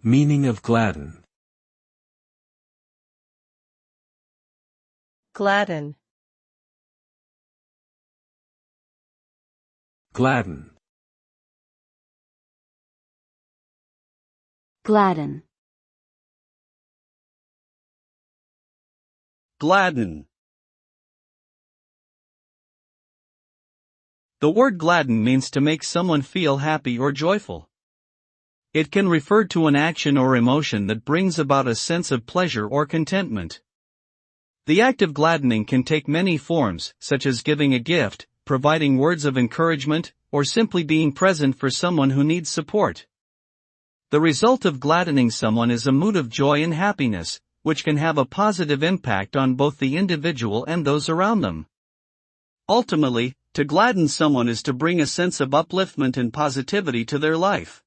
Meaning of gladden. Gladden. Gladden. Gladden. Gladden. The word gladden means to make someone feel happy or joyful. It can refer to an action or emotion that brings about a sense of pleasure or contentment. The act of gladdening can take many forms, such as giving a gift, providing words of encouragement, or simply being present for someone who needs support. The result of gladdening someone is a mood of joy and happiness, which can have a positive impact on both the individual and those around them. Ultimately, to gladden someone is to bring a sense of upliftment and positivity to their life.